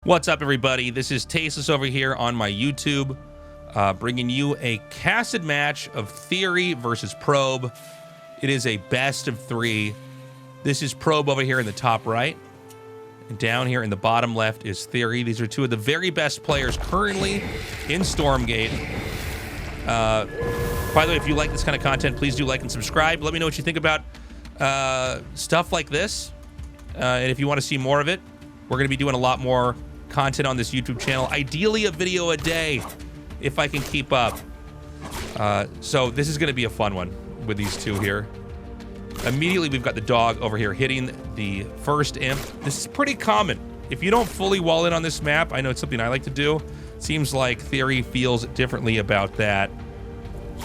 What's up, everybody? This is Tasteless over here on my YouTube, bringing you a casted match of TheoRy versus Probe. It is a best of 3. This is Probe over here in the top right, and down here in the bottom left is TheoRy. These are two of the very best players currently in Stormgate. By the way, if you like this kind of content, please do like and subscribe. Let me know what you think about stuff like this, and if you want to see more of it, we're going to be doing a lot more content on this YouTube channel. Ideally, a video a day, if I can keep up. So this is going to be a fun one with these two here. Immediately, we've got the dog over here hitting the first imp. This is pretty common. If you don't fully wall in on this map, I know it's something I like to do. Seems like TheoRy feels differently about that.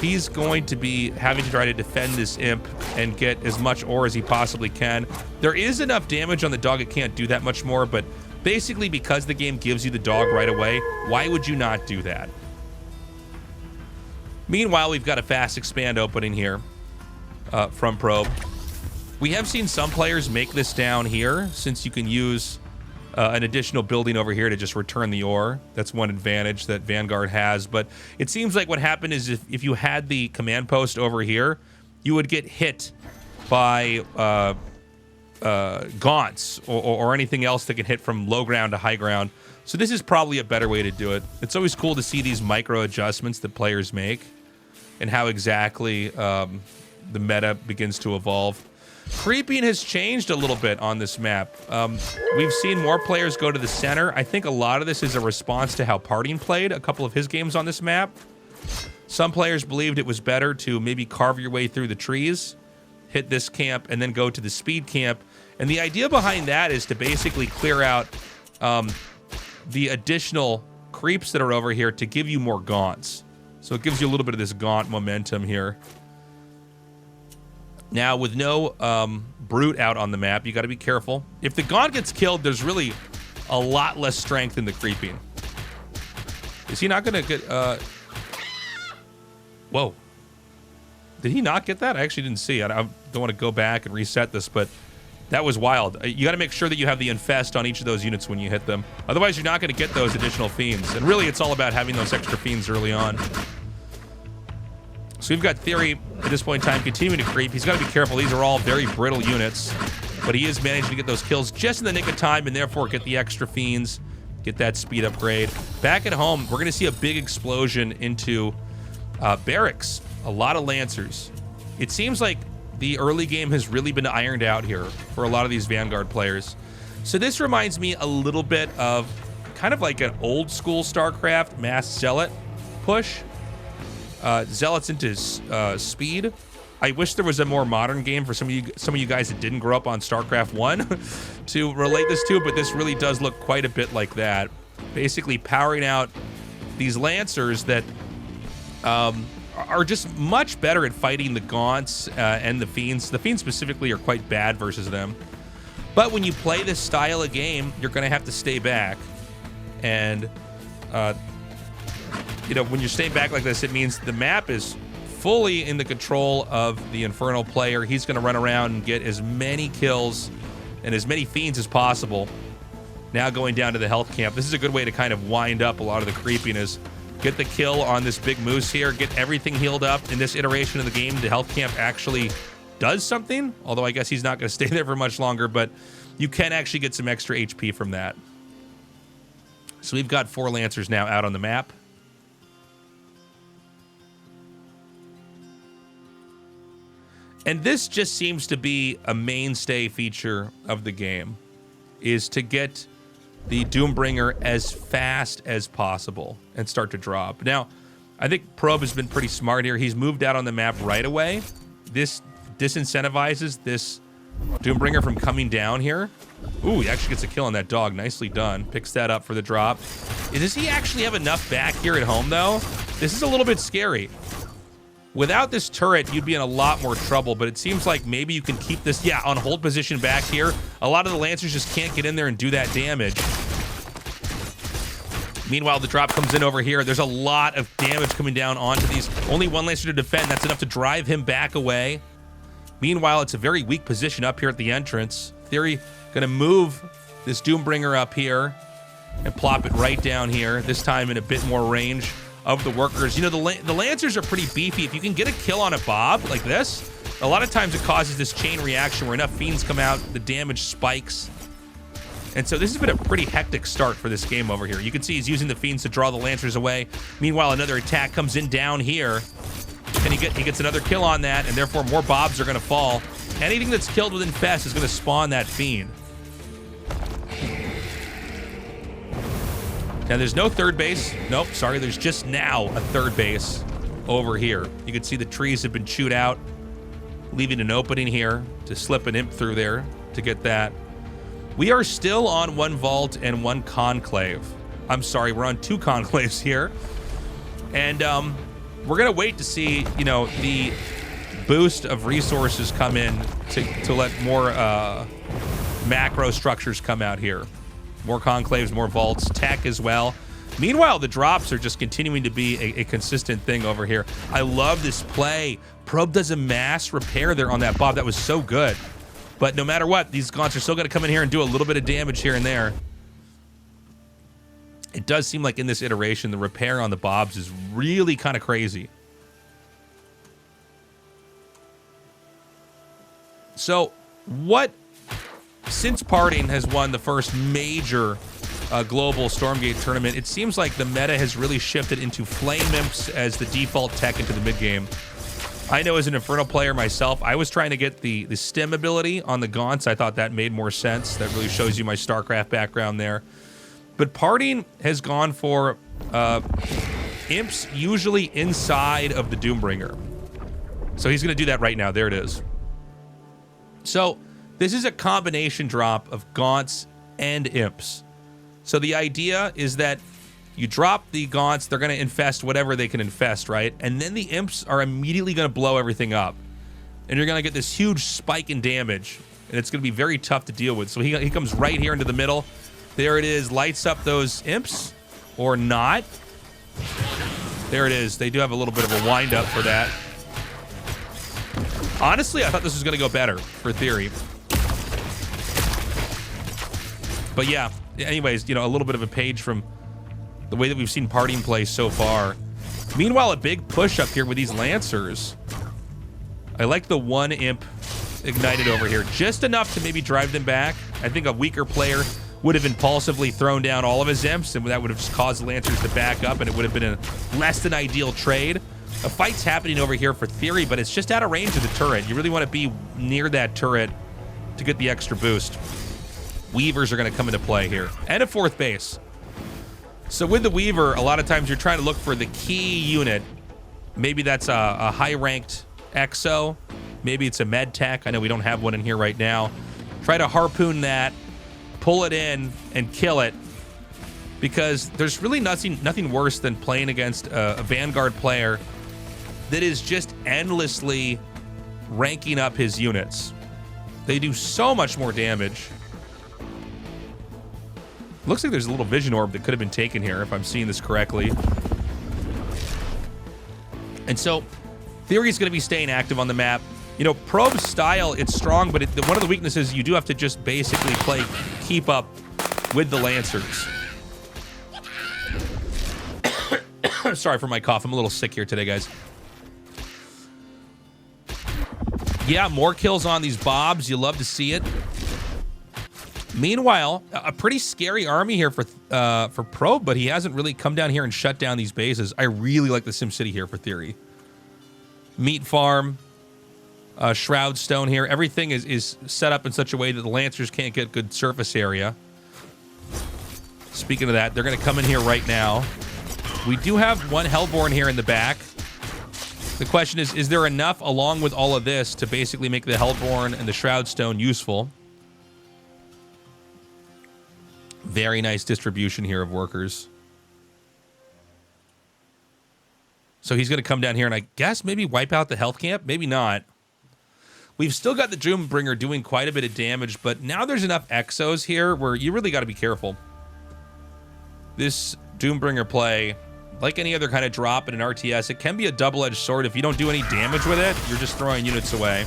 He's going to be having to try to defend this imp and get as much ore as he possibly can. There is enough damage on the dog, it can't do that much more, but basically because the game gives you the dog right away, why would you not do that? Meanwhile, we've got a fast expand opening here from Probe. We have seen some players make this down here, since you can use an additional building over here to just return the ore. That's one advantage that Vanguard has, but it seems like what happened is if you had the command post over here, you would get hit by gaunts or anything else that can hit from low ground to high ground. So this is probably a better way to do it. It's always cool to see these micro adjustments that players make and how exactly the meta begins to evolve. Creeping has changed a little bit on this map. We've seen more players go to the center. I think a lot of this is a response to how Parting played a couple of his games on this map. Some players believed it was better to maybe carve your way through the trees, hit this camp, and then go to the speed camp. And the idea behind that is to basically clear out the additional creeps that are over here to give you more gaunts. So it gives you a little bit of this gaunt momentum here. Now, with no brute out on the map, you got to be careful. If the gaunt gets killed, there's really a lot less strength in the creeping. Is he not going to get... Whoa. Did he not get that? I actually didn't see it. I don't want to go back and reset this, but that was wild. You got to make sure that you have the infest on each of those units when you hit them. Otherwise, you're not going to get those additional fiends. And really, it's all about having those extra fiends early on. So we've got TheoRy at this point in time continuing to creep. He's got to be careful. These are all very brittle units, but he is managing to get those kills just in the nick of time and therefore get the extra fiends, get that speed upgrade. Back at home, we're going to see a big explosion into barracks. A lot of Lancers. It seems like the early game has really been ironed out here for a lot of these Vanguard players. So this reminds me a little bit of kind of like an old school StarCraft mass zealot push. Zealots into speed. I wish there was a more modern game for some of you guys that didn't grow up on StarCraft 1 to relate this to, but this really does look quite a bit like that. Basically powering out these Lancers that are just much better at fighting the gaunts and the fiends. The fiends specifically are quite bad versus them. But when you play this style of game, you're going to have to stay back. And you know, when you're staying back like this, it means the map is fully in the control of the Infernal player. He's going to run around and get as many kills and as many fiends as possible. Now going down to the health camp. This is a good way to kind of wind up a lot of the creepiness. Get the kill on this big moose here. Get everything healed up. In this iteration of the game, the health camp actually does something. Although I guess he's not going to stay there for much longer. But you can actually get some extra HP from that. So we've got 4 Lancers now out on the map. And this just seems to be a mainstay feature of the game, is to get the Doombringer as fast as possible and start to drop. Now, I think Probe has been pretty smart here. He's moved out on the map right away. This disincentivizes this Doombringer from coming down here. Ooh, he actually gets a kill on that dog. Nicely done. Picks that up for the drop. Does he actually have enough back here at home, though? This is a little bit scary. Without this turret, you'd be in a lot more trouble, but it seems like maybe you can keep this, yeah, on hold position back here. A lot of the Lancers just can't get in there and do that damage. Meanwhile, the drop comes in over here. There's a lot of damage coming down onto these. Only 1 Lancer to defend. That's enough to drive him back away. Meanwhile, it's a very weak position up here at the entrance. TheoRy gonna move this Doombringer up here. and plop it right down here, this time in a bit more range of the workers. You know, the Lancers are pretty beefy. If you can get a kill on a Bob like this, a lot of times it causes this chain reaction where enough Fiends come out, the damage spikes. And so this has been a pretty hectic start for this game over here. You can see he's using the Fiends to draw the Lancers away. Meanwhile, another attack comes in down here, and he gets another kill on that, and therefore more Bobs are going to fall. Anything that's killed with Infest is going to spawn that Fiend. Now, there's no third base. Nope, sorry, there's just now a third base over here. You can see the trees have been chewed out, leaving an opening here to slip an imp through there to get that. We are still on one vault and one conclave. I'm sorry, we're on two conclaves here. And we're going to wait to see, you know, the boost of resources come in to let more macro structures come out here. More conclaves, more vaults, tech as well. Meanwhile, the drops are just continuing to be a consistent thing over here. I love this play. Probe does a mass repair there on that Bob. That was so good. But no matter what, these gaunts are still going to come in here and do a little bit of damage here and there. It does seem like in this iteration, the repair on the Bobs is really kind of crazy. So, since Parting has won the first major global Stormgate tournament, it seems like the meta has really shifted into Flame Imps as the default tech into the mid-game. I know as an Inferno player myself, I was trying to get the stim ability on the gaunts. I thought that made more sense. That really shows you my StarCraft background there. But Parting has gone for imps usually inside of the Doombringer. So he's going to do that right now. There it is. So this is a combination drop of gaunts and imps. So the idea is that you drop the gaunts, they're going to infest whatever they can infest, right? And then the imps are immediately going to blow everything up. And you're going to get this huge spike in damage. And it's going to be very tough to deal with. So he comes right here into the middle. There it is. Lights up those imps. Or not. There it is. They do have a little bit of a wind-up for that. Honestly, I thought this was going to go better for TheoRy. But yeah, anyways, you know, a little bit of a page from the way that we've seen Parting play so far. Meanwhile, a big push up here with these Lancers. I like the one imp ignited over here. Just enough to maybe drive them back. I think a weaker player would have impulsively thrown down all of his imps, and that would have just caused the Lancers to back up, and it would have been a less than ideal trade. A fight's happening over here for TheoRy, but it's just out of range of the turret. You really want to be near that turret to get the extra boost. Weavers are going to come into play here. And a fourth base. So with the Weaver, a lot of times you're trying to look for the key unit. Maybe that's a high-ranked exo. Maybe it's a med tech. I know we don't have one in here right now. Try to harpoon that, pull it in, and kill it. Because there's really nothing worse than playing against a Vanguard player that is just endlessly ranking up his units. They do so much more damage. Looks like there's a little vision orb that could have been taken here, if I'm seeing this correctly. And so, TheoRy's going to be staying active on the map. You know, Probe's style, it's strong, but one of the weaknesses, you do have to just basically keep up with the Lancers. Sorry for my cough. I'm a little sick here today, guys. Yeah, more kills on these Bobs. You love to see it. Meanwhile, a pretty scary army here for Probe, but he hasn't really come down here and shut down these bases. I really like the SimCity here for TheoRy. Meat farm, Shroud Stone here. Everything is set up in such a way that the Lancers can't get good surface area. Speaking of that, they're going to come in here right now. We do have one Hellborn here in the back. The question is there enough along with all of this to basically make the Hellborn and the Shroud Stone useful? Very nice distribution here of workers. So he's going to come down here and I guess maybe wipe out the health camp? Maybe not. We've still got the Doombringer doing quite a bit of damage, but now there's enough Exos here where you really got to be careful. This Doombringer play, like any other kind of drop in an RTS, it can be a double-edged sword. If you don't do any damage with it, you're just throwing units away.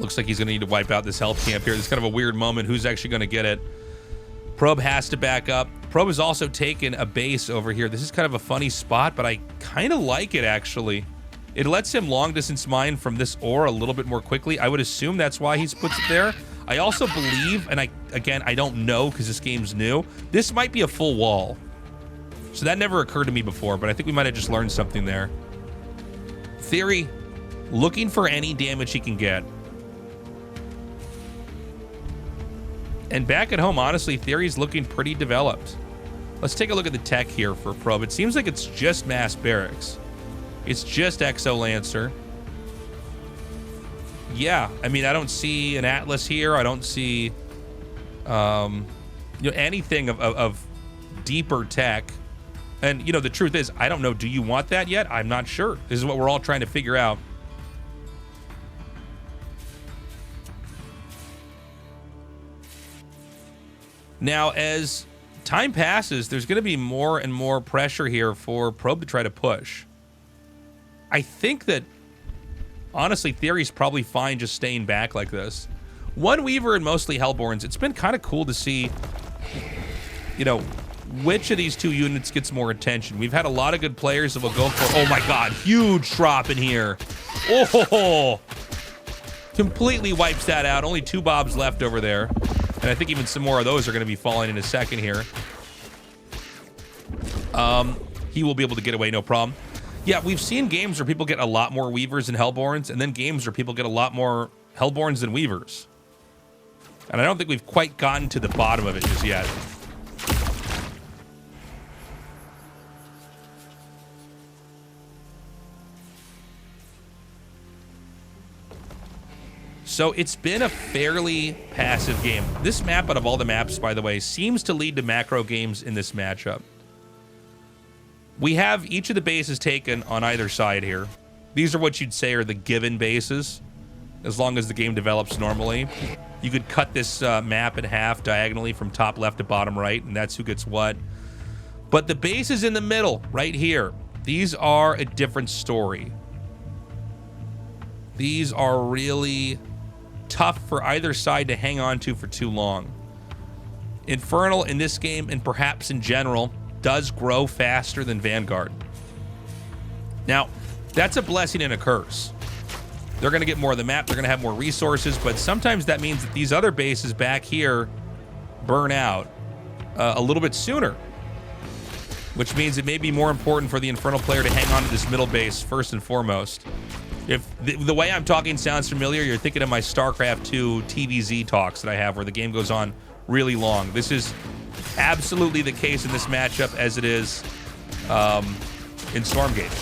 Looks like he's going to need to wipe out this health camp here. It's kind of a weird moment. Who's actually going to get it? Probe has to back up. Probe has also taken a base over here. This is kind of a funny spot, but I kind of like it, actually. It lets him long distance mine from this ore a little bit more quickly. I would assume that's why he's puts it there. I also believe, and I don't know because this game's new, this might be a full wall. So that never occurred to me before, but I think we might have just learned something there. TheoRy, looking for any damage he can get. And back at home, honestly, TheoRy's looking pretty developed. Let's take a look at the tech here for Probe. It seems like it's just mass barracks. It's just Exo Lancer. Yeah, I mean, I don't see an Atlas here. I don't see anything of deeper tech. And, the truth is, I don't know. Do you want that yet? I'm not sure. This is what we're all trying to figure out. Now, as time passes, there's going to be more and more pressure here for Probe to try to push. I think that, honestly, TheoRy's probably fine just staying back like this. One Weaver and mostly Hellborns. It's been kind of cool to see, which of these two units gets more attention. We've had a lot of good players that will go for, oh my god, huge drop in here. Oh, completely wipes that out. Only 2 bobs left over there. And I think even some more of those are going to be falling in a second here. He will be able to get away, no problem. Yeah, we've seen games where people get a lot more Weavers than Hellborns, and then games where people get a lot more Hellborns than Weavers. And I don't think we've quite gotten to the bottom of it just yet. So it's been a fairly passive game. This map, out of all the maps, by the way, seems to lead to macro games in this matchup. We have each of the bases taken on either side here. These are what you'd say are the given bases, as long as the game develops normally. You could cut this map in half diagonally from top left to bottom right, and that's who gets what. But the bases in the middle, right here, these are a different story. These are really tough for either side to hang on to for too long. Infernal in this game, and perhaps in general, does grow faster than Vanguard. Now, that's a blessing and a curse. They're going to get more of the map, they're going to have more resources, but sometimes that means that these other bases back here burn out a little bit sooner, which means it may be more important for the Infernal player to hang on to this middle base first and foremost. If the way I'm talking sounds familiar, you're thinking of my StarCraft 2 TVZ talks that I have where the game goes on really long. This is absolutely the case in this matchup as it is in Stormgate.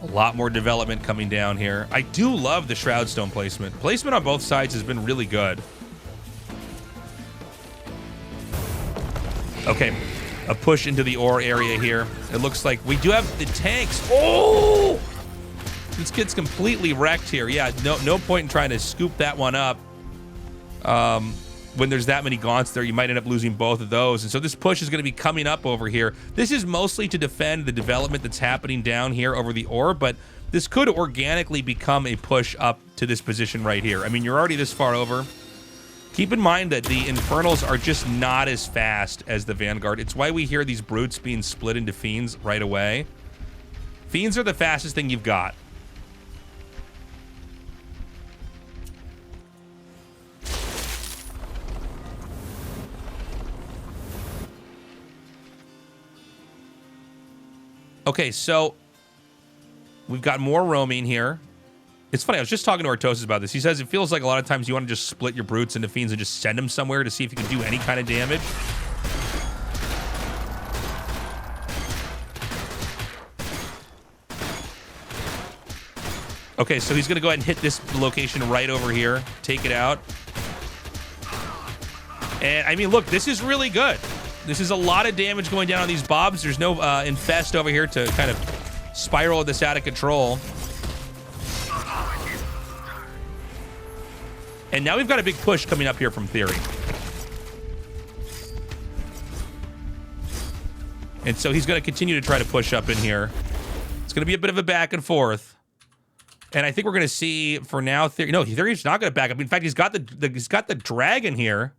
A lot more development coming down here. I do love the Shroudstone placement. Placement on both sides has been really good. Okay, a push into the ore area here. It looks like we do have the tanks. Oh! This kid's completely wrecked here. Yeah, no point in trying to scoop that one up. When there's that many gaunts there, you might end up losing both of those. And so this push is going to be coming up over here. This is mostly to defend the development that's happening down here over the ore, but this could organically become a push up to this position right here. I mean, you're already this far over. Keep in mind that the Infernals are just not as fast as the Vanguard. It's why we hear these Brutes being split into Fiends right away. Fiends are the fastest thing you've got. Okay, so we've got more roaming here. It's funny, I was just talking to Artosis about this. He says it feels like a lot of times you want to just split your Brutes into Fiends and just send them somewhere to see if you can do any kind of damage. Okay, so he's going to go ahead and hit this location right over here. Take it out. And, I mean, look, this is really good. This is a lot of damage going down on these Bobs. There's no Infest over here to kind of spiral this out of control. And now we've got a big push coming up here from TheoRy. And so he's going to continue to try to push up in here. It's going to be a bit of a back and forth. And I think we're going to see, for now, Theory... No, Theory's not going to back up. In fact, he's got the dragon here.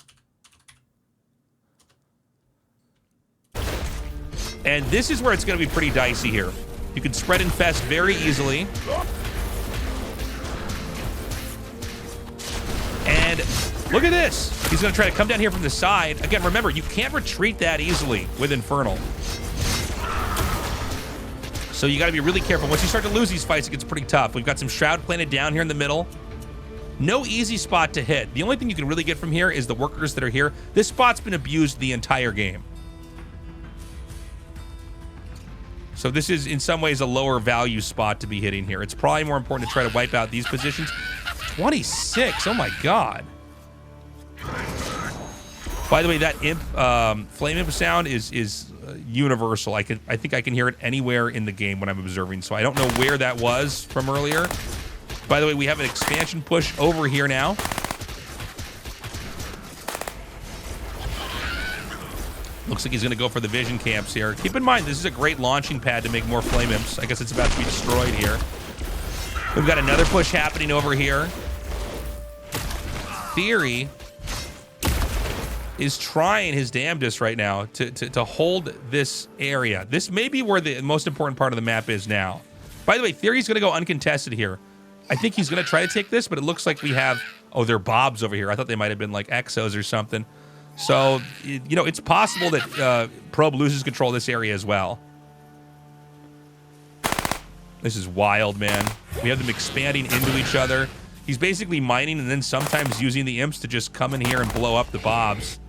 And this is where it's going to be pretty dicey here. You can spread infest very easily. And look at this. He's going to try to come down here from the side. Again, remember, you can't retreat that easily with Infernal. So you got to be really careful. Once you start to lose these fights, it gets pretty tough. We've got some Shroud planted down here in the middle. No easy spot to hit. The only thing you can really get from here is the workers that are here. This spot's been abused the entire game. So this is, in some ways, a lower value spot to be hitting here. It's probably more important to try to wipe out these positions. 26, oh my god. By the way, that imp, flame imp sound is universal. I think I can hear it anywhere in the game when I'm observing, so I don't know where that was from earlier. By the way, we have an expansion push over here now. Looks like he's going to go for the vision camps here. Keep in mind, this is a great launching pad to make more flame imps. I guess it's about to be destroyed here. We've got another push happening over here. Theory is trying his damnedest right now to hold this area. This may be where the most important part of the map is now. By the way, Theory's going to go uncontested here. I think he's going to try to take this, but it looks like we have... Oh, they're Bobs over here. I thought they might have been like Exos or something. So, you know, it's possible that Probe loses control of this area as well. This is wild, man. We have them expanding into each other. He's basically mining and then sometimes using the imps to just come in here and blow up the Bobs.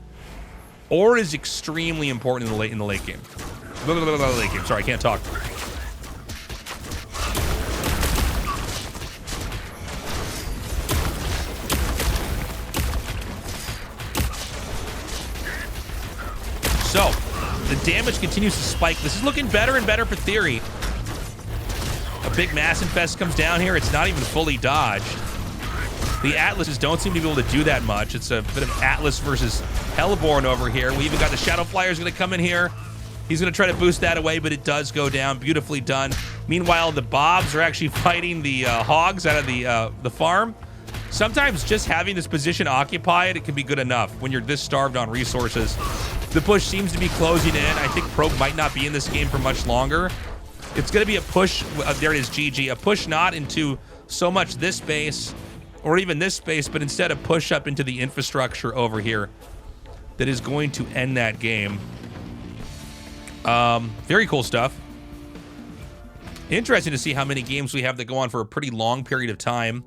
Ore is extremely important in the late game. Late game. Sorry, I can't talk. So, the damage continues to spike. This is looking better and better for Theory. A big mass infest comes down here. It's not even fully dodged. The Atlases don't seem to be able to do that much. It's a bit of Atlas versus Hellborn over here. We even got the Shadow Flyers going to come in here. He's going to try to boost that away, but it does go down. Beautifully done. Meanwhile, the Bobs are actually fighting the Hogs out of the farm. Sometimes just having this position occupied, it can be good enough when you're this starved on resources. The push seems to be closing in. I think Probe might not be in this game for much longer. It's going to be a push. There it is, GG. A push not into so much this base or even this space, but instead a push up into the infrastructure over here that is going to end that game. Very cool stuff. Interesting to see how many games we have that go on for a pretty long period of time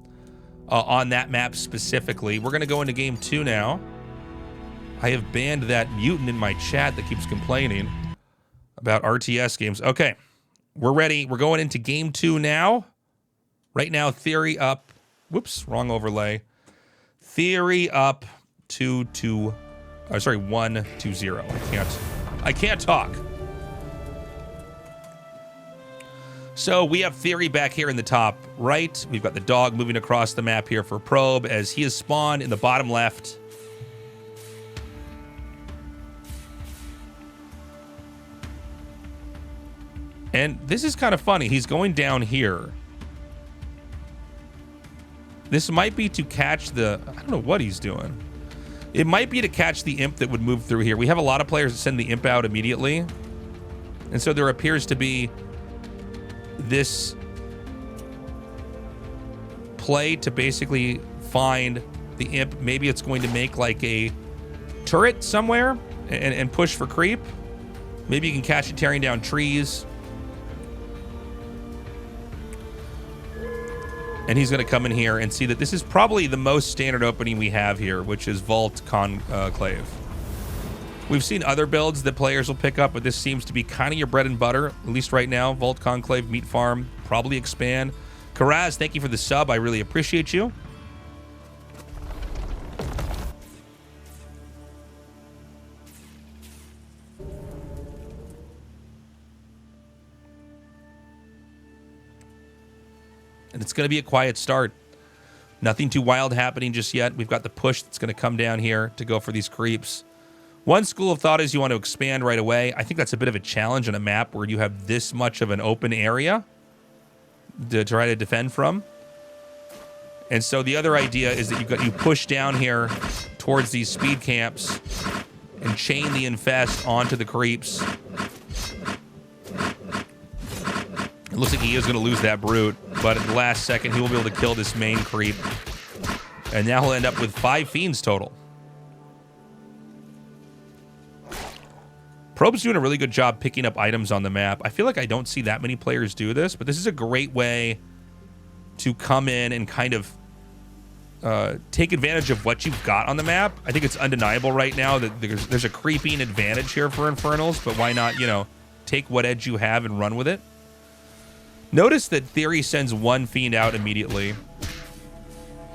on that map specifically. We're going to go into game 2 now. I have banned that mutant in my chat that keeps complaining about RTS games. Okay, we're ready. We're going into game 2 now. Right now, Theory up. Whoops, wrong overlay. Theory up 1-2-0. I can't talk. So we have Theory back here in the top right. We've got the dog moving across the map here for Probe as he is spawned in the bottom left. And this is kind of funny. He's going down here. This might be to catch the... I don't know what he's doing. It might be to catch the imp that would move through here. We have a lot of players that send the imp out immediately. And so there appears to be this play to basically find the imp. Maybe it's going to make like a turret somewhere and push for creep. Maybe you can catch it tearing down trees. And he's going to come in here and see that this is probably the most standard opening we have here, which is Vault Conclave. We've seen other builds that players will pick up, but this seems to be kind of your bread and butter, at least right now. Vault Conclave, Meat Farm, probably expand. Karaz, thank you for the sub. I really appreciate you. And it's going to be a quiet start. Nothing too wild happening just yet. We've got the push that's going to come down here to go for these creeps. One school of thought is you want to expand right away. I think that's a bit of a challenge on a map where you have this much of an open area to try to defend from. And so the other idea is that you push down here towards these speed camps and chain the infest onto the creeps. It looks like he is going to lose that brute, but at the last second he will be able to kill this main creep. And now he'll end up with 5 fiends total. Probe's doing a really good job picking up items on the map. I feel like I don't see that many players do this, but this is a great way to come in and kind of take advantage of what you've got on the map. I think it's undeniable right now that there's a creeping advantage here for Infernals, but why not, you know, take what edge you have and run with it? Notice that TheoRy sends 1 fiend out immediately.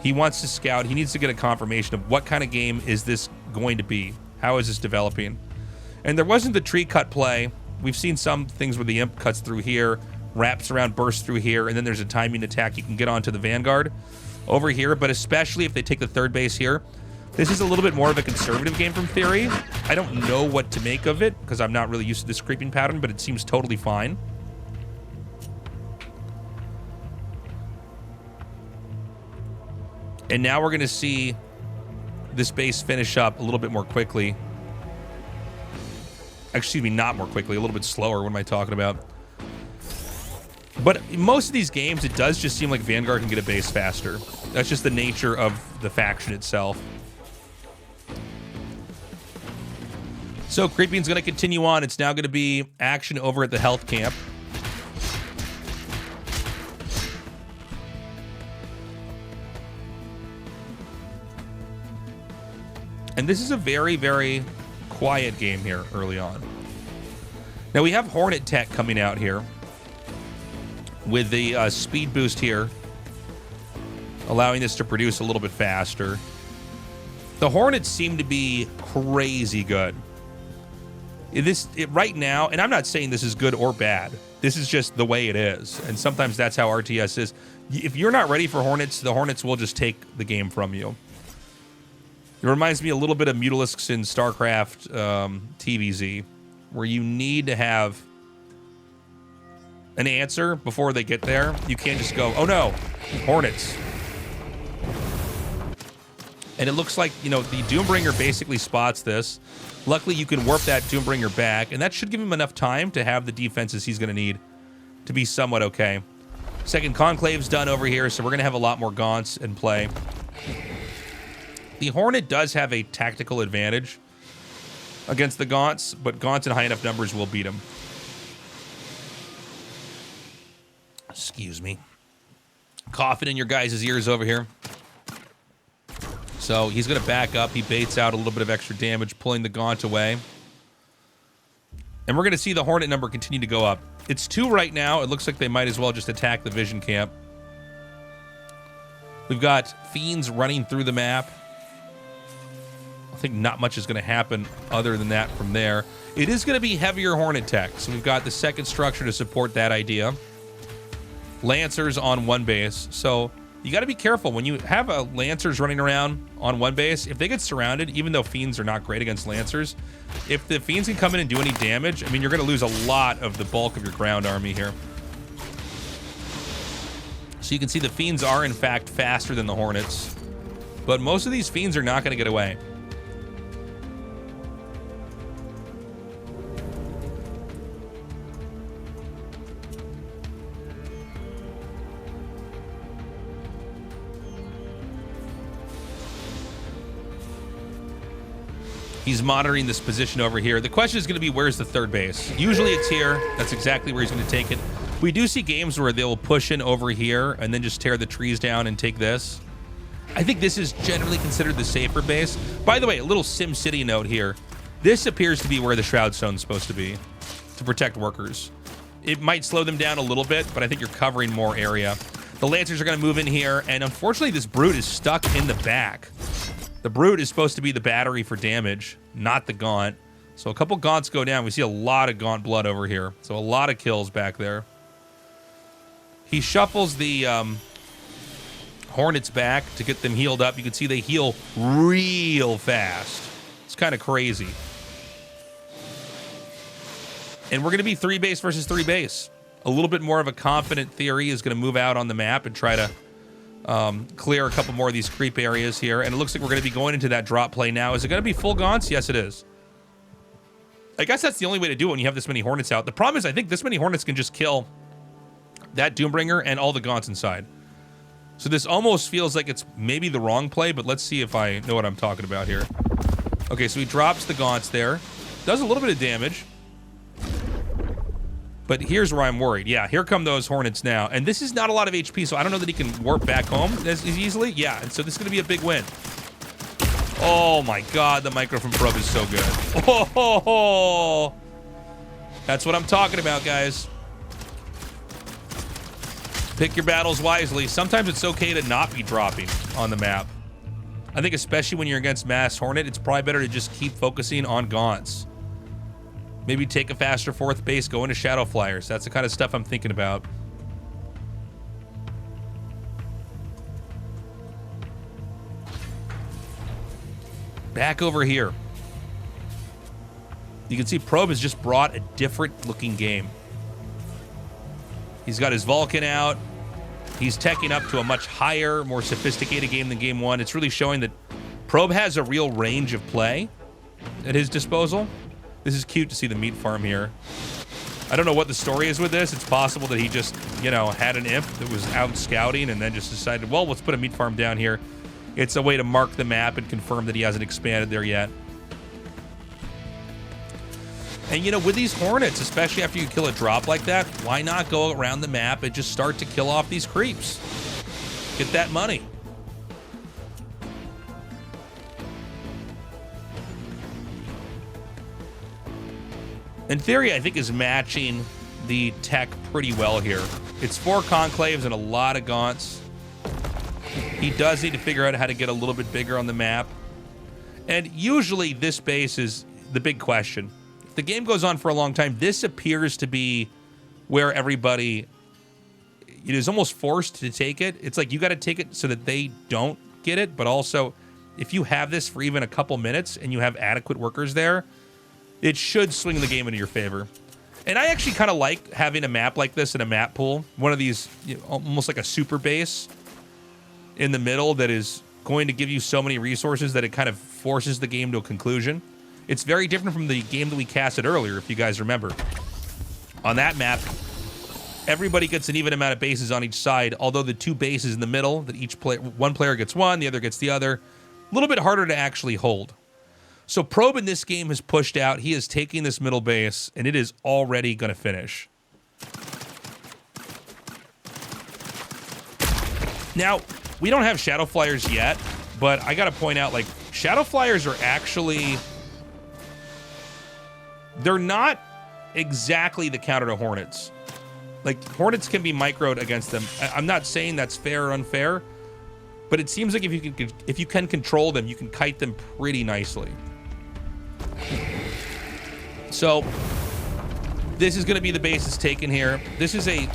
He wants to scout. He needs to get a confirmation of what kind of game is this going to be? How is this developing? And there wasn't the tree cut play. We've seen some things where the imp cuts through here, wraps around, bursts through here, and then there's a timing attack. You can get onto the Vanguard over here, but especially if they take the third base here. This is a little bit more of a conservative game from TheoRy. I don't know what to make of it because I'm not really used to this creeping pattern, but it seems totally fine. And now we're going to see this base finish up a little bit more quickly. Excuse me, not more quickly, a little bit slower. What am I talking about? But in most of these games, it does just seem like Vanguard can get a base faster. That's just the nature of the faction itself. So creeping's going to continue on. It's now going to be action over at the health camp. And this is a very, very quiet game here early on. Now we have Hornet tech coming out here with the speed boost here, allowing this to produce a little bit faster. The Hornets seem to be crazy good. Right now, and I'm not saying this is good or bad. This is just the way it is. And sometimes that's how RTS is. If you're not ready for Hornets, the Hornets will just take the game from you. It reminds me a little bit of Mutalisks in StarCraft TVZ, where you need to have an answer before they get there. You can't just go, oh no, Hornets. And it looks like, you know, the Doombringer basically spots this. Luckily, you can warp that Doombringer back, and that should give him enough time to have the defenses he's going to need to be somewhat okay. Second Conclave's done over here, so we're going to have a lot more Gaunts in play. The Hornet does have a tactical advantage against the Gaunts, but Gaunts in high enough numbers will beat him. Excuse me. Coughing in your guys' ears over here. So he's going to back up. He baits out a little bit of extra damage, pulling the Gaunt away. And we're going to see the Hornet number continue to go up. It's 2 right now. It looks like they might as well just attack the Vision Camp. We've got Fiends running through the map. I think not much is going to happen other than that from there. It is going to be heavier Hornet tech. So we've got the second structure to support that idea. Lancers on one base. So you got to be careful when you have Lancers running around on one base. If they get surrounded, even though Fiends are not great against Lancers, if the Fiends can come in and do any damage, I mean, you're going to lose a lot of the bulk of your ground army here. So you can see the Fiends are, in fact, faster than the Hornets. But most of these Fiends are not going to get away. He's monitoring this position over here. The question is going to be, where's the third base? Usually it's here. That's exactly where he's going to take it. We do see games where they'll push in over here and then just tear the trees down and take this. I think this is generally considered the safer base. By the way, a little SimCity note here. This appears to be where the Shroud Stone's supposed to be to protect workers. It might slow them down a little bit, but I think you're covering more area. The Lancers are going to move in here, and unfortunately this Brute is stuck in the back. The Brute is supposed to be the battery for damage, not the Gaunt. So a couple Gaunts go down. We see a lot of Gaunt blood over here. So a lot of kills back there. He shuffles the Hornets back to get them healed up. You can see they heal real fast. It's kind of crazy. And we're going to be 3 base versus 3 base. A little bit more of a confident TheoRy is going to move out on the map and try to clear a couple more of these creep areas here. And it looks like we're going to be going into that drop play now. Is it going to be full gaunts? Yes, it is. I guess that's the only way to do it when you have this many Hornets out. The problem is I think this many Hornets can just kill that Doombringer and all the gaunts inside. So this almost feels like it's maybe the wrong play, but let's see if I know what I'm talking about here. Okay, so he drops the gaunts there. Does a little bit of damage. But here's where I'm worried. Yeah, here come those Hornets now. And this is not a lot of HP, so I don't know that he can warp back home as easily. Yeah, and so this is going to be a big win. Oh my god, the micro from Probe is so good. Oh, that's what I'm talking about, guys. Pick your battles wisely. Sometimes it's okay to not be dropping on the map. I think especially when you're against Mass Hornet, it's probably better to just keep focusing on gaunts. Maybe take a faster 4th base, go into Shadow Flyers. That's the kind of stuff I'm thinking about. Back over here. You can see Probe has just brought a different looking game. He's got his Vulcan out. He's teching up to a much higher, more sophisticated game than game 1. It's really showing that Probe has a real range of play at his disposal. This is cute to see the meat farm here. I don't know what the story is with this. It's possible that he just, you know, had an imp that was out scouting and then just decided, well, let's put a meat farm down here. It's a way to mark the map and confirm that he hasn't expanded there yet. And, you know, with these Hornets, especially after you kill a drop like that, why not go around the map and just start to kill off these creeps? Get that money. And TheoRy, I think, is matching the tech pretty well here. It's 4 conclaves and a lot of gaunts. He does need to figure out how to get a little bit bigger on the map. And usually this base is the big question. If the game goes on for a long time, this appears to be where everybody is almost forced to take it. It's like you got to take it so that they don't get it. But also, if you have this for even a couple minutes and you have adequate workers there, it should swing the game into your favor. And I actually kind of like having a map like this in a map pool. One of these, you know, almost like a super base in the middle that is going to give you so many resources that it kind of forces the game to a conclusion. It's very different from the game that we casted earlier, if you guys remember. On that map, everybody gets an even amount of bases on each side, although the 2 bases in the middle, that each player, one player gets one, the other gets the other. A little bit harder to actually hold. So Probe in this game has pushed out. He is taking this middle base, and it is already going to finish. Now, we don't have Shadow Flyers yet, but I got to point out, like, Shadow Flyers are actually... They're not exactly the counter to Hornets. Like, Hornets can be microed against them. I'm not saying that's fair or unfair, but it seems like if you can control them, you can kite them pretty nicely. So this is going to be the bases taken here. This is a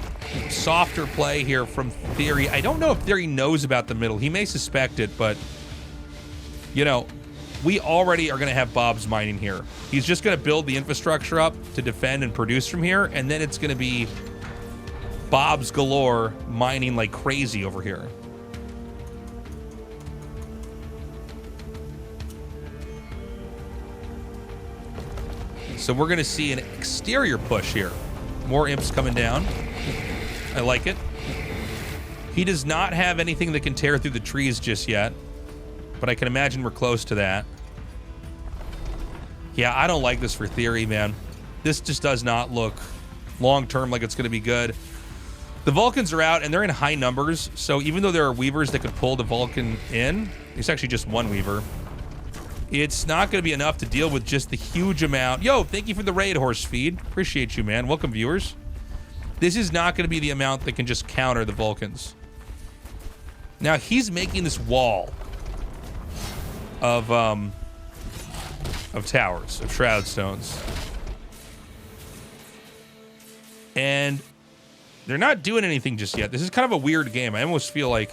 softer play here from TheoRy. I don't know if TheoRy knows about the middle. He may suspect it, but, you know, we already are going to have Bob's mining here. He's just going to build the infrastructure up to defend and produce from here, and then it's going to be Bob's galore mining like crazy over here. So we're going to see an exterior push here. More imps coming down. I like it. He does not have anything that can tear through the trees just yet, but I can imagine we're close to that. Yeah, I don't like this for TheoRy, man. This just does not look long-term like it's going to be good. The Vulcans are out, and they're in high numbers, so even though there are Weavers that could pull the Vulcan in, it's actually just one Weaver. It's not going to be enough to deal with just the huge amount. Yo, thank you for the raid, Horse Feed. Appreciate you, man. Welcome, viewers. This is not going to be the amount that can just counter the Vulcans. Now, he's making this wall of towers, of Shroud Stones. And they're not doing anything just yet. This is kind of a weird game. I almost feel like...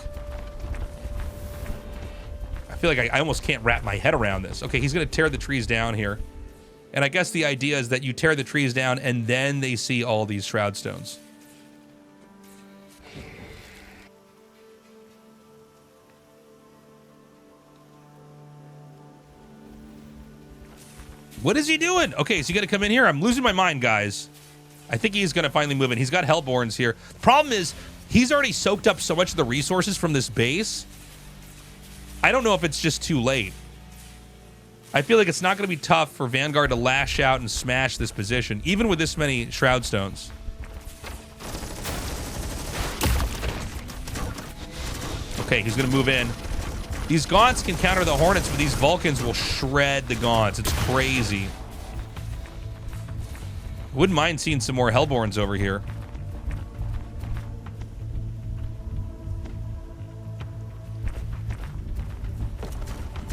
I almost can't wrap my head around this. Okay, he's going to tear the trees down here. And I guess the idea is that you tear the trees down and then they see all these shroud stones. What is he doing? Okay, so you got to come in here. I'm losing my mind, guys. I think he's going to finally move in. He's got Hellborns here. Problem is, he's already soaked up so much of the resources from this base. I don't know if it's just too late. I feel like it's not going to be tough for Vanguard to lash out and smash this position, even with this many Shroud Stones. Okay, he's going to move in. These Gaunts can counter the Hornets, but these Vulcans will shred the Gaunts. It's crazy. Wouldn't mind seeing some more Hellborns over here.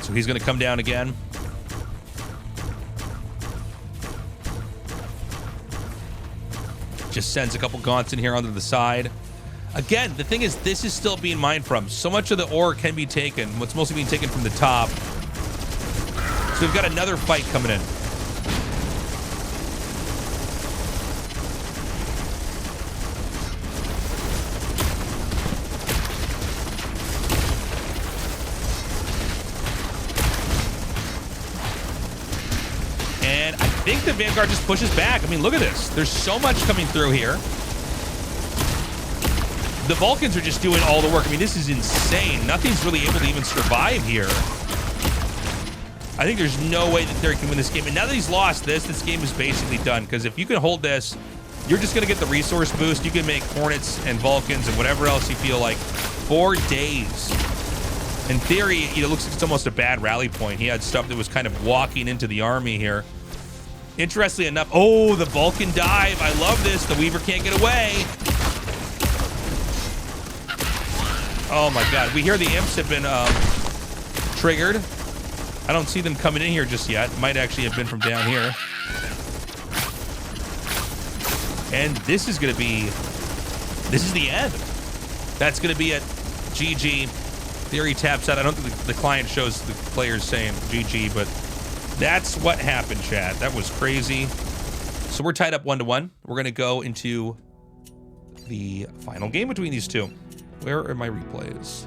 So he's going to come down again. Just sends a couple Gaunts in here onto the side. Again, the thing is, this is still being mined from. So much of the ore can be taken. What's mostly being taken from the top. So we've got another fight coming in. And I think the Vanguard just pushes back. I mean, look at this. There's so much coming through here. The Vulcans are just doing all the work. I mean, this is insane. Nothing's really able to even survive here. I think there's no way that TheoRy can win this game. And now that he's lost this game is basically done. Because if you can hold this, you're just going to get the resource boost. You can make Hornets and Vulcans and whatever else you feel like 4 days. In theory, it looks like it's almost a bad rally point. He had stuff that was kind of walking into the army here. Interestingly enough, oh, the Vulcan dive. I love this. The Weaver can't get away. Oh my God, we hear the imps have been triggered. I don't see them coming in here just yet. Might actually have been from down here. And this is gonna be, this is the end. That's gonna be it. GG. TheoRy taps out. I don't think the client shows the players saying GG, but that's what happened, chat. That was crazy. So we're tied up 1-1. We're gonna go into the final game between these two. Where are my replays?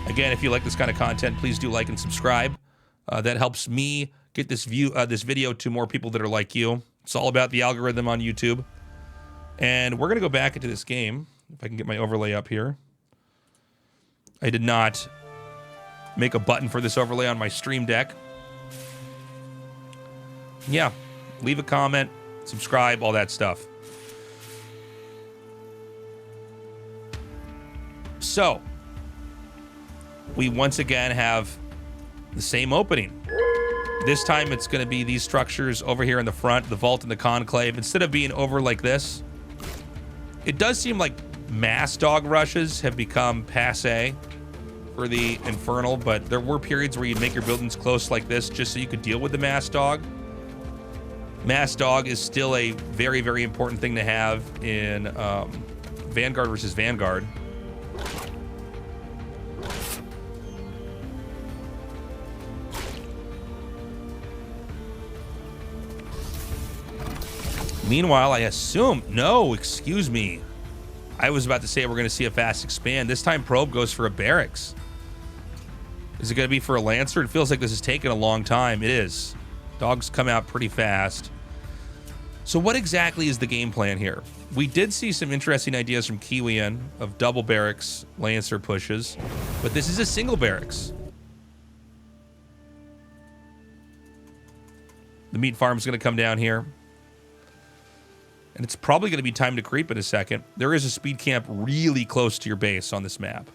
Again, if you like this kind of content, please do like and subscribe. That helps me get this video to more people that are like you. It's all about the algorithm on YouTube. And we're gonna go back into this game. If I can get my overlay up here. I did not make a button for this overlay on my stream deck. Yeah, leave a comment, subscribe, all that stuff. So, we once again have the same opening. This time it's going to be these structures over here in the front, the vault and the conclave. Instead of being over like this, it does seem like mass dog rushes have become passé for the Infernal, but there were periods where you'd make your buildings close like this just so you could deal with the mass dog. Mass dog is still a very, very important thing to have in Vanguard versus Vanguard. Meanwhile, I assume, no, excuse me. I was about to say we're going to see a fast expand. This time Probe goes for a barracks. Is it going to be for a Lancer? It feels like this is taking a long time. It is. Dogs come out pretty fast. So what exactly is the game plan here? We did see some interesting ideas from Kiwian of double barracks, Lancer pushes, but this is a single barracks. The meat farm is going to come down here. And it's probably going to be time to creep in a second. There is a speed camp really close to your base on this map.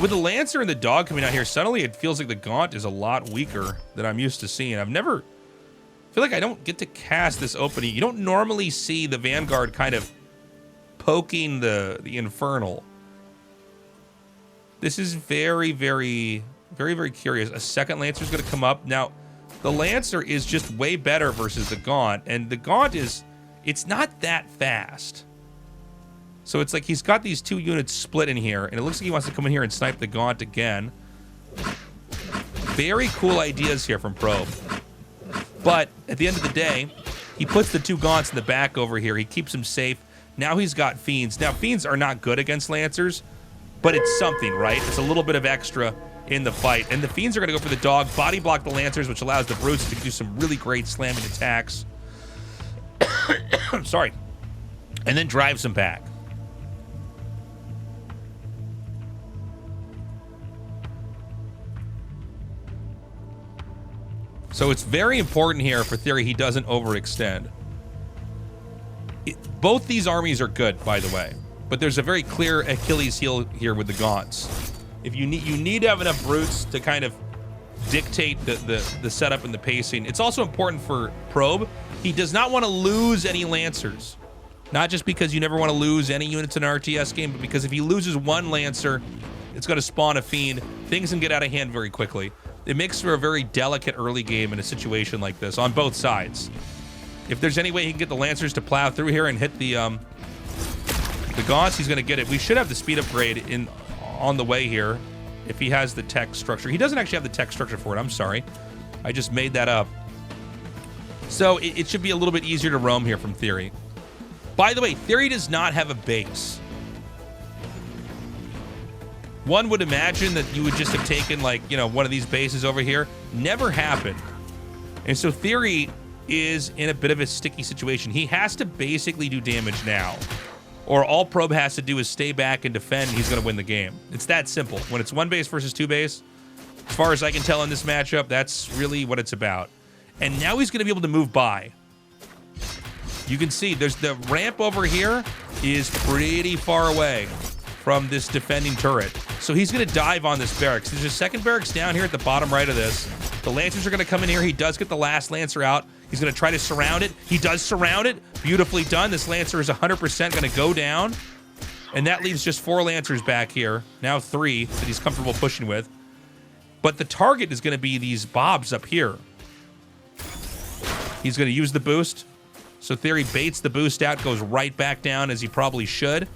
With the Lancer and the dog coming out here, suddenly it feels like the Gaunt is a lot weaker than I'm used to seeing. I feel like I don't get to cast this opening. You don't normally see the Vanguard kind of poking the Infernal. This is very, very, very, very curious. A second Lancer is going to come up. Now, the Lancer is just way better versus the Gaunt. And the Gaunt is, it's not that fast. So it's like he's got these two units split in here, and it looks like he wants to come in here and snipe the Gaunt again. Very cool ideas here from Probe. But at the end of the day, he puts the two Gaunts in the back over here. He keeps them safe. Now he's got Fiends. Now, Fiends are not good against Lancers, but it's something, right? It's a little bit of extra in the fight. And the Fiends are going to go for the dog, body block the Lancers, which allows the Brutes to do some really great slamming attacks. Sorry. And then drives them back. So it's very important here for TheoRy he doesn't overextend. Both these armies are good, by the way, but there's a very clear Achilles heel here with the Gaunts. If you need to have enough Brutes to kind of dictate the setup and the pacing. It's also important for Probe. He does not want to lose any Lancers. Not just because you never want to lose any units in an RTS game, but because if he loses one Lancer, it's going to spawn a Fiend. Things can get out of hand very quickly. It makes for a very delicate early game in a situation like this on both sides. If there's any way he can get the Lancers to plow through here and hit the Gaunts, he's going to get it. We should have the speed upgrade on the way here if he has the tech structure. He doesn't actually have the tech structure for it. I'm sorry. I just made that up. So it should be a little bit easier to roam here from TheoRy. By the way, TheoRy does not have a base. One would imagine that you would just have taken, like, you know, one of these bases over here. Never happened. And so TheoRy is in a bit of a sticky situation. He has to basically do damage now, or all Probe has to do is stay back and defend, and he's going to win the game. It's that simple. When it's one base versus two base, as far as I can tell in this matchup, that's really what it's about. And now he's going to be able to move by. You can see there's the ramp over here is pretty far away from this defending turret. So he's going to dive on this barracks. There's a second barracks down here at the bottom right of this. The Lancers are going to come in here. He does get the last Lancer out. He's going to try to surround it. He does surround it. Beautifully done. This Lancer is 100% going to go down. And that leaves just 4 Lancers back here. Now 3 that he's comfortable pushing with. But the target is going to be these Bobs up here. He's going to use the boost. So TheoRy baits the boost out, goes right back down as he probably should.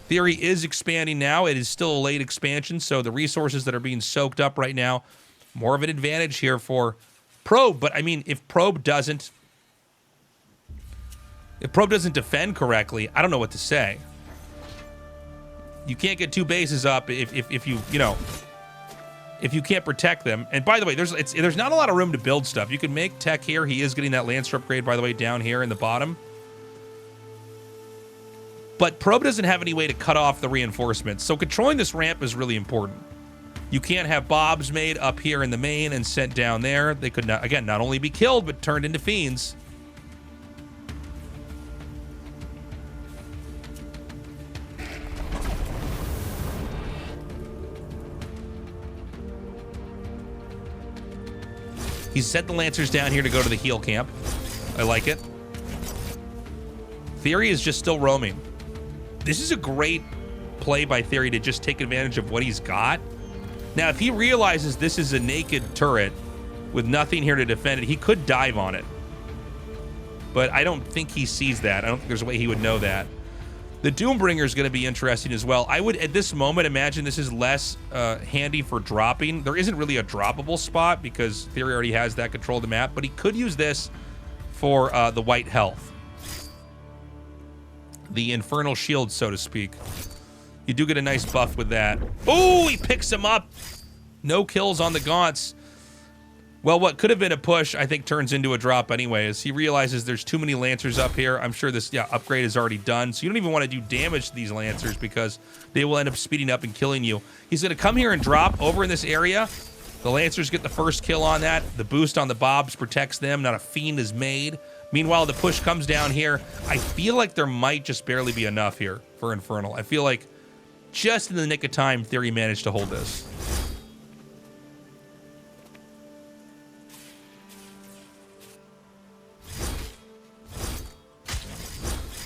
TheoRy is expanding now. It is still a late expansion, so the resources that are being soaked up right now, more of an advantage here for Probe. But I mean, if Probe doesn't defend correctly, I don't know what to say. You can't get 2 bases up if you can't protect them. And by the way, there's not a lot of room to build stuff. You can make tech here. He is getting that Lancer upgrade, by the way, down here in the bottom. But Probe doesn't have any way to cut off the reinforcements, so controlling this ramp is really important. You can't have Bobs made up here in the main and sent down there. They could, not, again, not only be killed, but turned into Fiends. He's set the Lancers down here to go to the heal camp. I like it. TheoRy is just still roaming. This is a great play by TheoRy to just take advantage of what he's got. Now, if he realizes this is a naked turret with nothing here to defend it, he could dive on it. But I don't think he sees that. I don't think there's a way he would know that. The Doombringer is going to be interesting as well. I would, at this moment, imagine this is less handy for dropping. There isn't really a droppable spot because TheoRy already has that control of the map, but he could use this for the white health. The infernal shield, so to speak. You do get a nice buff with that. Oh, he picks him up. No kills on the Gaunts. Well, what could have been a push, I think, turns into a drop anyways. He realizes there's too many Lancers up here. I'm sure this upgrade is already done, so you don't even want to do damage to these Lancers because they will end up speeding up and killing you. He's going to come here and drop over in this area. The Lancers get the first kill on that. The boost on the Bobs protects them. Not a Fiend is made. Meanwhile, the push comes down here. I feel like there might just barely be enough here for Infernal. I feel like just in the nick of time, TheoRy managed to hold this.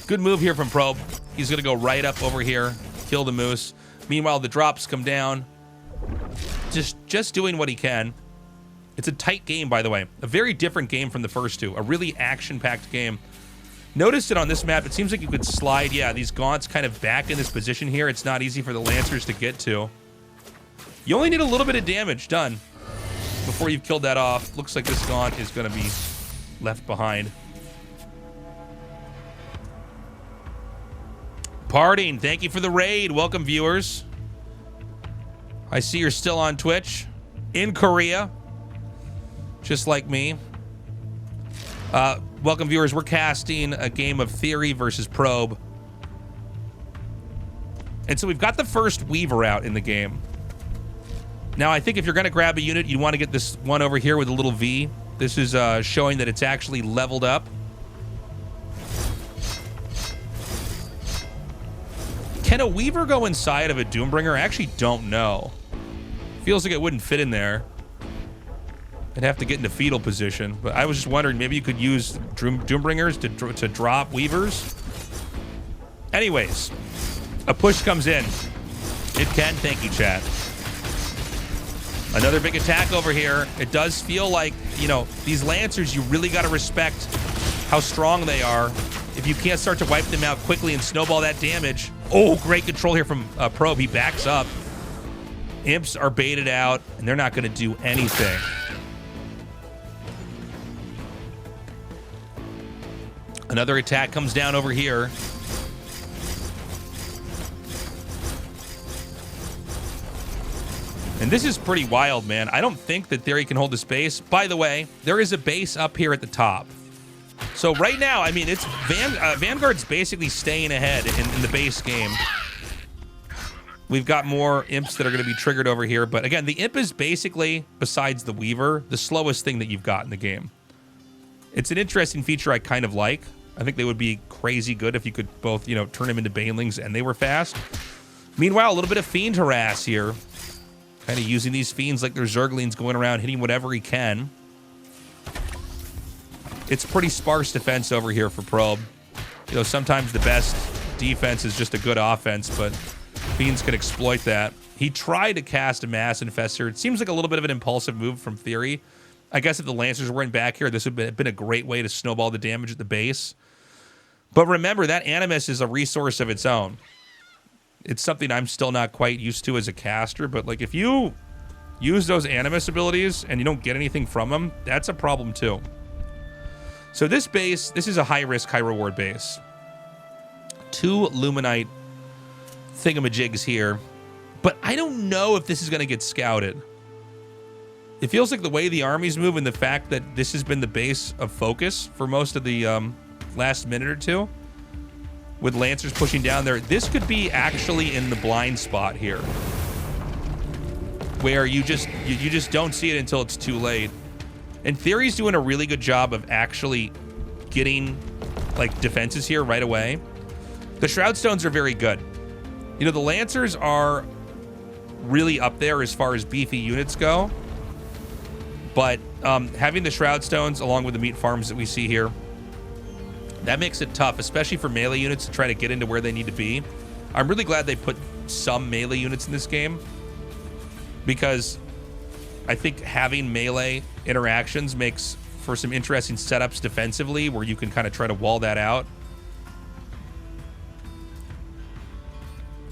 Good move here from Probe. He's going to go right up over here, kill the Moose. Meanwhile, the drops come down. Just doing what he can. It's a tight game, by the way. A very different game from the first two. A really action-packed game. Notice that on this map, it seems like you could slide, yeah, these gaunts kind of back in this position here. It's not easy for the Lancers to get to. You only need a little bit of damage done before you've killed that off. Looks like this gaunt is going to be left behind. Parting, thank you for the raid. Welcome, viewers. I see you're still on Twitch in Korea, just like me. Welcome, viewers. We're casting a game of TheoRy versus Probe. And so we've got the first Weaver out in the game. Now, I think if you're going to grab a unit, you want to get this one over here with a little V. This is showing that it's actually leveled up. Can a Weaver go inside of a Doombringer? I actually don't know. Feels like it wouldn't fit in there. I'd have to get into fetal position. But I was just wondering, maybe you could use Doombringers to drop Weavers. Anyways, a push comes in. It can, thank you, chat. Another big attack over here. It does feel like, you know, these Lancers, you really got to respect how strong they are. If you can't start to wipe them out quickly and snowball that damage. Oh, great control here from Probe. He backs up. Imps are baited out, and they're not going to do anything. Another attack comes down over here. And this is pretty wild, man. I don't think that TheoRy can hold this base. By the way, there is a base up here at the top. So right now, I mean, it's Vanguard's basically staying ahead in the base game. We've got more imps that are going to be triggered over here. But again, the imp is basically, besides the Weaver, the slowest thing that you've got in the game. It's an interesting feature I kind of like. I think they would be crazy good if you could both, you know, turn them into Banelings and they were fast. Meanwhile, a little bit of Fiend harass here. Kind of using these Fiends like they're Zerglings, going around hitting whatever he can. It's pretty sparse defense over here for Probe. You know, sometimes the best defense is just a good offense, but Fiends can exploit that. He tried to cast a Mass Infestor. It seems like a little bit of an impulsive move from TheoRy. I guess if the Lancers weren't back here, this would have been a great way to snowball the damage at the base. But remember, that Animus is a resource of its own. It's something I'm still not quite used to as a caster, but like if you use those Animus abilities and you don't get anything from them, that's a problem too. So this base, this is a high-risk, high-reward base. 2 Luminite thingamajigs here, but I don't know if this is going to get scouted. It feels like the way the armies move and the fact that this has been the base of focus for most of the last minute or two, with Lancers pushing down there, this could be actually in the blind spot here, where you just don't see it until it's too late. And TheoRy's doing a really good job of actually getting like defenses here right away. The Shroud Stones are very good. You know, the Lancers are really up there as far as beefy units go. But having the Shroud Stones along with the meat farms that we see here, that makes it tough, especially for melee units to try to get into where they need to be. I'm really glad they put some melee units in this game, because I think having melee interactions makes for some interesting setups defensively where you can kind of try to wall that out.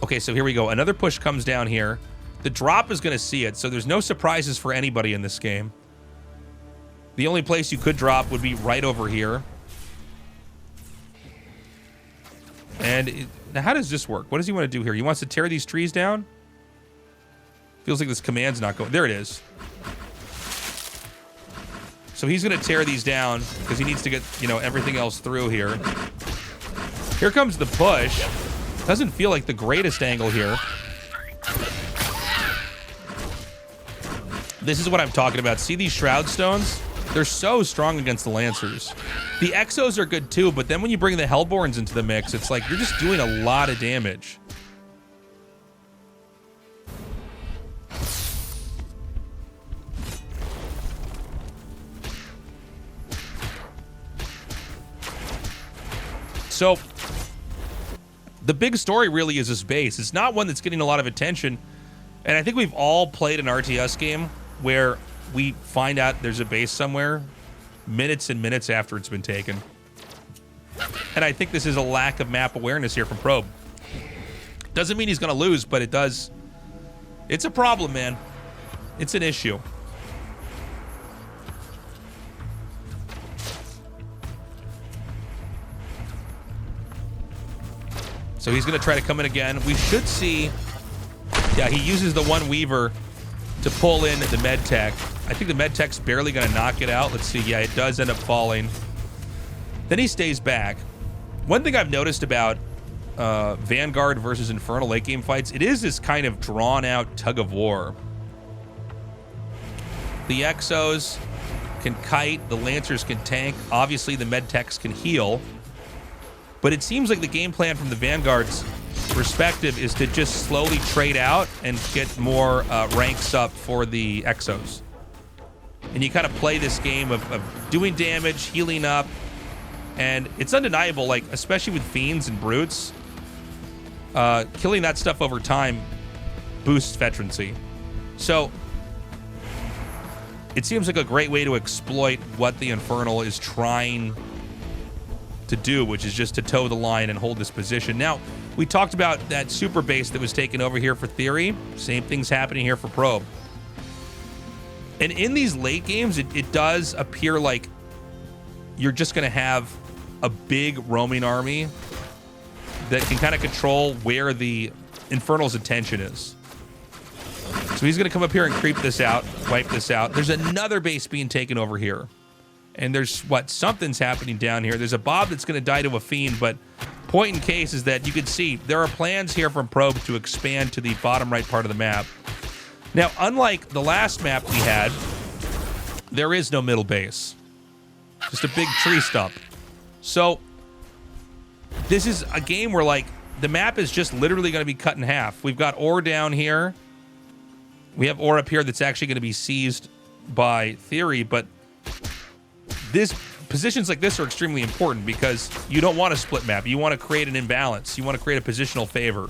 Okay, so here we go. Another push comes down here. The drop is going to see it, so there's no surprises for anybody in this game. The only place you could drop would be right over here. And now how does this work? What does he want to do here? He wants to tear these trees down? Feels like this command's not going. There it is. So he's going to tear these down because he needs to get, you know, everything else through here. Here comes the push. Doesn't feel like the greatest angle here. This is what I'm talking about. See these Shroud Stones? They're so strong against the Lancers. The Exos are good too, but then when you bring the Hellborns into the mix, it's like you're just doing a lot of damage. So the big story really is this base. It's not one that's getting a lot of attention. And I think we've all played an RTS game where we find out there's a base somewhere minutes and minutes after it's been taken. And I think this is a lack of map awareness here from Probe. Doesn't mean he's going to lose, but it does. It's a problem, man. It's an issue. So he's going to try to come in again. We should see... Yeah, he uses the one Weaver to pull in the med tech. I think the med tech's barely going to knock it out. Let's see. Yeah, it does end up falling. Then he stays back. One thing I've noticed about Vanguard versus Infernal late game fights, it is this kind of drawn out tug of war. The Exos can kite, the Lancers can tank. Obviously, the med techs can heal. But it seems like the game plan from the Vanguard's perspective is to just slowly trade out and get more ranks up for the Exos. And you kind of play this game of doing damage, healing up, and it's undeniable, like, especially with Fiends and Brutes, killing that stuff over time boosts veterancy. So it seems like a great way to exploit what the Infernal is trying to do, which is just to toe the line and hold this position. Now, we talked about that super base that was taken over here for TheoRy. Same thing's happening here for Probe. And in these late games, it does appear like you're just going to have a big roaming army that can kind of control where the Infernal's attention is. So he's going to come up here and creep this out, wipe this out. There's another base being taken over here. And there's, something's happening down here. There's a Bob that's going to die to a Fiend, but point in case is that you can see there are plans here from Probe to expand to the bottom right part of the map. Now, unlike the last map we had, there is no middle base. Just a big tree stump. So, this is a game where, like, the map is just literally going to be cut in half. We've got ore down here. We have ore up here that's actually going to be seized by TheoRy, but positions like this are extremely important because you don't want a split map. You want to create an imbalance. You want to create a positional favor.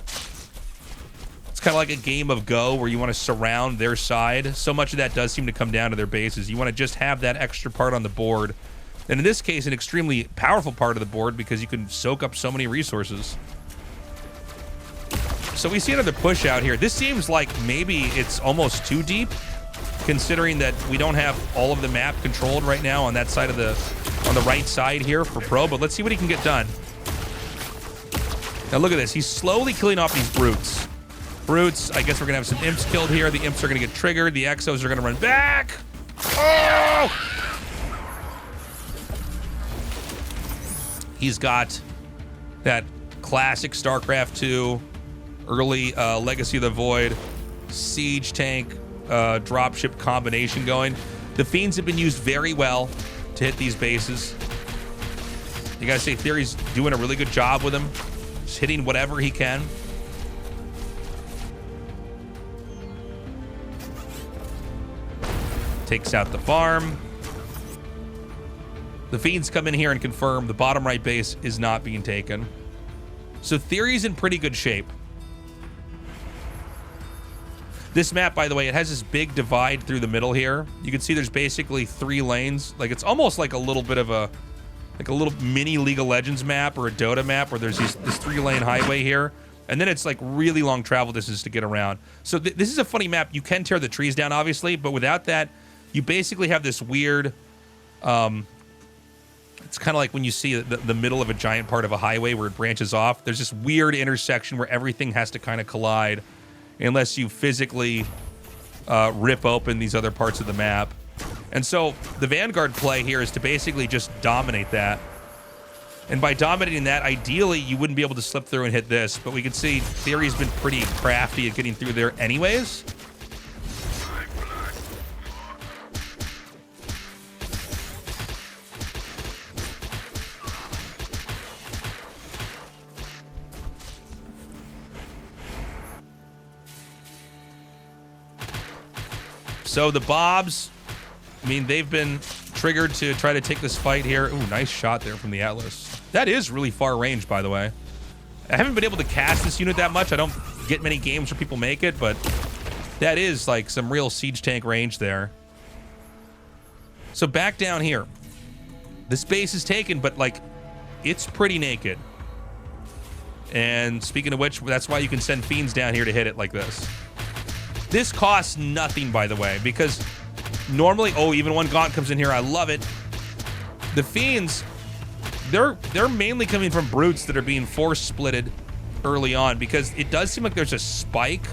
It's kind of like a game of Go where you want to surround their side. So much of that does seem to come down to their bases. You want to just have that extra part on the board. And in this case, an extremely powerful part of the board because you can soak up so many resources. So we see another push out here. This seems like maybe it's almost too deep, considering that we don't have all of the map controlled right now on that side of on the right side here for Pro, but let's see what he can get done. Now look at this. He's slowly killing off these Brutes. Brutes, I guess we're going to have some Imps killed here. The Imps are going to get triggered. The Exos are going to run back. Oh! He's got that classic StarCraft 2, early Legacy of the Void, Siege tank, dropship combination going. The Fiends have been used very well to hit these bases. You gotta say TheoRy's doing a really good job with him. Just hitting whatever he can. Takes out the farm. The Fiends come in here and confirm the bottom right base is not being taken. So TheoRy's in pretty good shape. This map, by the way, it has this big divide through the middle here. You can see there's basically 3 lanes. Like, it's almost like a little bit of a little mini League of Legends map or a Dota map where there's this 3-lane highway here. And then it's like really long travel distance to get around. So this is a funny map. You can tear the trees down, obviously, but without that, you basically have this weird... it's kind of like when you see the middle of a giant part of a highway where it branches off. There's this weird intersection where everything has to kind of collide unless you physically rip open these other parts of the map. And so the Vanguard play here is to basically just dominate that. And by dominating that, ideally, you wouldn't be able to slip through and hit this. But we can see TheoRy's been pretty crafty at getting through there anyways. So the Bobs, I mean, they've been triggered to try to take this fight here. Ooh, nice shot there from the Atlas. That is really far range, by the way. I haven't been able to cast this unit that much. I don't get many games where people make it, but that is like some real siege tank range there. So back down here. This base is taken, but like it's pretty naked. And speaking of which, that's why you can send Fiends down here to hit it like this. This costs nothing, by the way, because normally, oh, even one Gaunt comes in here. I love it. The Fiends, they're mainly coming from brutes that are being force splitted early on, because it does seem like there's a spike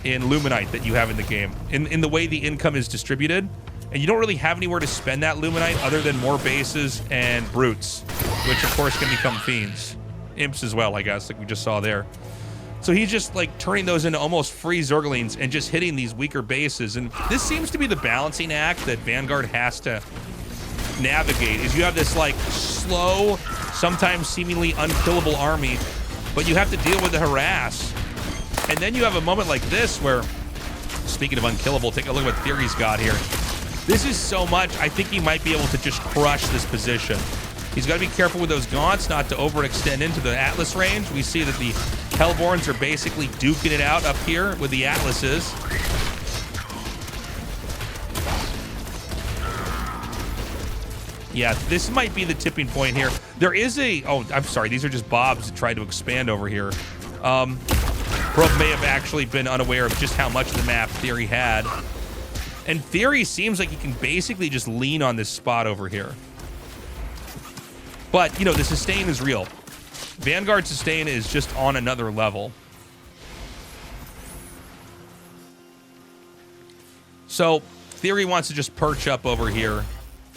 in Luminite that you have in the game, in the way the income is distributed, and you don't really have anywhere to spend that Luminite other than more bases and brutes, which of course can become Fiends. Imps as well, I guess, like we just saw there. So he's just like turning those into almost free Zerglings and just hitting these weaker bases. And this seems to be the balancing act that Vanguard has to navigate, is you have this like slow, sometimes seemingly unkillable army, but you have to deal with the harass. And then you have a moment like this where, speaking of unkillable, take a look at what TheoRy's got here. This is so much, I think he might be able to just crush this position. He's got to be careful with those Gaunts not to overextend into the Atlas range. We see that the Hellborns are basically duking it out up here with the Atlases. Yeah, this might be the tipping point here. There is a... Oh, I'm sorry. These are just Bobs that tried to expand over here. Probe may have actually been unaware of just how much of the map TheoRy had. And TheoRy seems like he can basically just lean on this spot over here. But, you know, the sustain is real. Vanguard sustain is just on another level. So, TheoRy wants to just perch up over here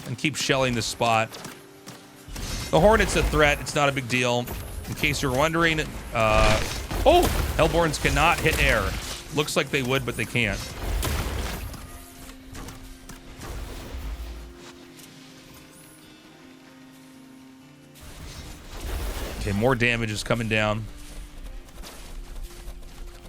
and keep shelling this spot. The Hornet's a threat. It's not a big deal. In case you're wondering, oh! Hellborns cannot hit air. Looks like they would, but they can't. Okay, more damage is coming down.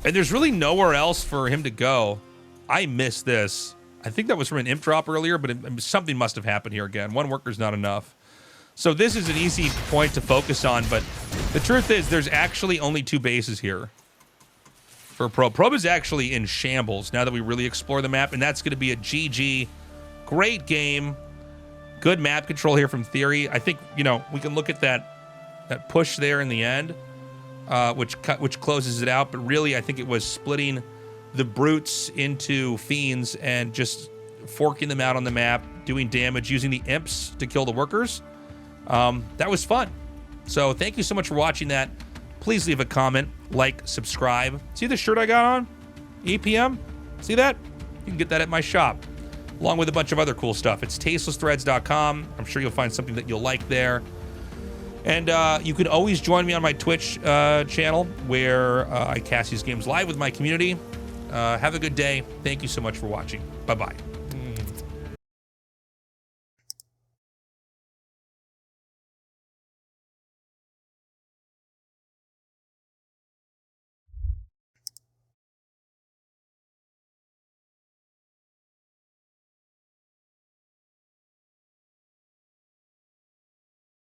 And there's really nowhere else for him to go. I missed this. I think that was from an imp drop earlier, but something must have happened here again. One worker's not enough. So this is an easy point to focus on, but the truth is there's actually only 2 bases here for Probe. Probe is actually in shambles now that we really explore the map, and that's going to be a GG. Great game. Good map control here from TheoRy. I think, you know, we can look at that push there in the end, which closes it out, but really I think it was splitting the brutes into Fiends and just forking them out on the map, doing damage, using the imps to kill the workers. That was fun. So thank you so much for watching that. Please leave a comment, like, subscribe. See the shirt I got on? EPM? See that? You can get that at my shop, along with a bunch of other cool stuff. It's tastelessthreads.com. I'm sure you'll find something that you'll like there. And you can always join me on my Twitch channel, where I cast these games live with my community. Have a good day. Thank you so much for watching. Bye-bye.